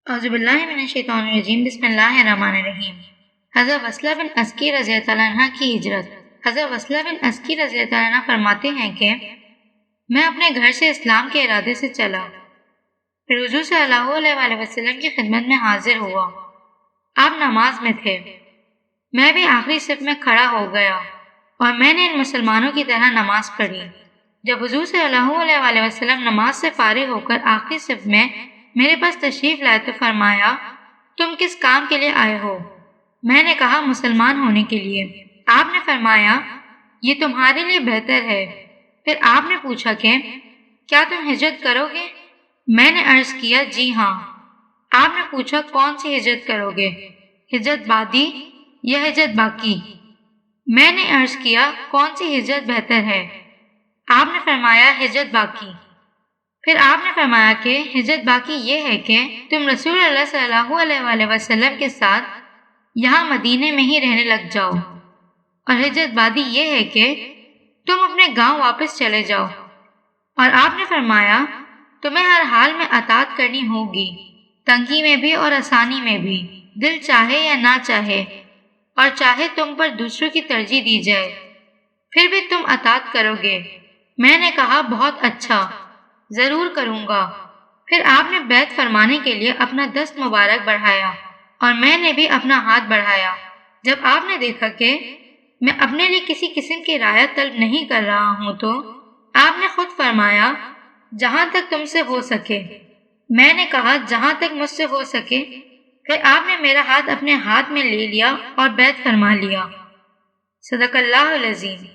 اعوذ باللہ من الشیطان الرجیم بسم اللہ الرحمن الرحیم۔ حضرت وصلہ بن عسکی رضی اللہ عنہ کی ہجرت۔ حضرت وصلہ بن عسکی رضی اللہ عنہ فرماتے ہیں کہ میں اپنے گھر سے اسلام کے ارادے سے چلا، پھر حضور صلی اللہ علیہ وآلہ وسلم کی خدمت میں حاضر ہوا۔ آپ نماز میں تھے، میں بھی آخری صف میں کھڑا ہو گیا اور میں نے ان مسلمانوں کی طرح نماز پڑھی۔ جب حضور صلی اللہ علیہ وآلہ وسلم نماز سے فارغ ہو کر آخری صف میں میرے پاس تشریف لائے تو فرمایا، تم کس کام کے لیے آئے ہو؟ میں نے کہا، مسلمان ہونے کے لیے۔ آپ نے فرمایا، یہ تمہارے لیے بہتر ہے۔ پھر آپ نے پوچھا کہ کیا تم ہجرت کرو گے؟ میں نے عرض کیا، جی ہاں۔ آپ نے پوچھا، کون سی ہجرت کرو گے، ہجرت بادی یا ہجرت باقی؟ میں نے عرض کیا، کون سی ہجرت بہتر ہے؟ آپ نے فرمایا، ہجرت باقی۔ پھر آپ نے فرمایا کہ ہجرت باقی یہ ہے کہ تم رسول اللہ صلی اللہ علیہ وآلہ وسلم کے ساتھ یہاں مدینے میں ہی رہنے لگ جاؤ، اور ہجرت بادی یہ ہے کہ تم اپنے گاؤں واپس چلے جاؤ۔ اور آپ نے فرمایا، تمہیں ہر حال میں اطاعت کرنی ہوگی، تنگی میں بھی اور آسانی میں بھی، دل چاہے یا نہ چاہے، اور چاہے تم پر دوسروں کی ترجیح دی جائے، پھر بھی تم اطاعت کرو گے۔ میں نے کہا، بہت اچھا، ضرور کروں گا۔ پھر آپ نے بیعت فرمانے کے لیے اپنا دست مبارک بڑھایا اور میں نے بھی اپنا ہاتھ بڑھایا۔ جب آپ نے دیکھا کہ میں اپنے لیے کسی قسم کی رعایت طلب نہیں کر رہا ہوں تو آپ نے خود فرمایا، جہاں تک تم سے ہو سکے۔ میں نے کہا، جہاں تک مجھ سے ہو سکے۔ پھر آپ نے میرا ہاتھ اپنے ہاتھ میں لے لیا اور بیعت فرما لیا۔ صدق اللہ العظیم۔